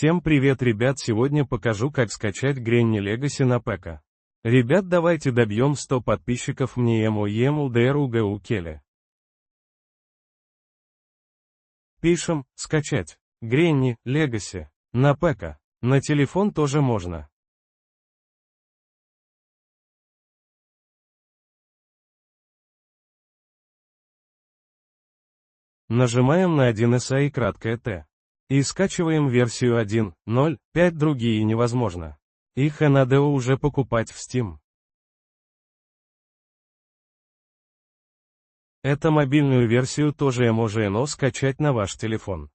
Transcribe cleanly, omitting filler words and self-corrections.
Всем привет, ребят, сегодня покажу, как скачать Granny Legacy на ПК. Ребят, давайте добьем 100 подписчиков мне ему Келли. Пишем «Скачать» Granny Legacy на ПК. На телефон тоже можно. Нажимаем на 1С и краткое Т. И скачиваем версию 1.0.5, другие невозможно. Их надо уже покупать в Steam. Это мобильную версию тоже можно скачать на ваш телефон.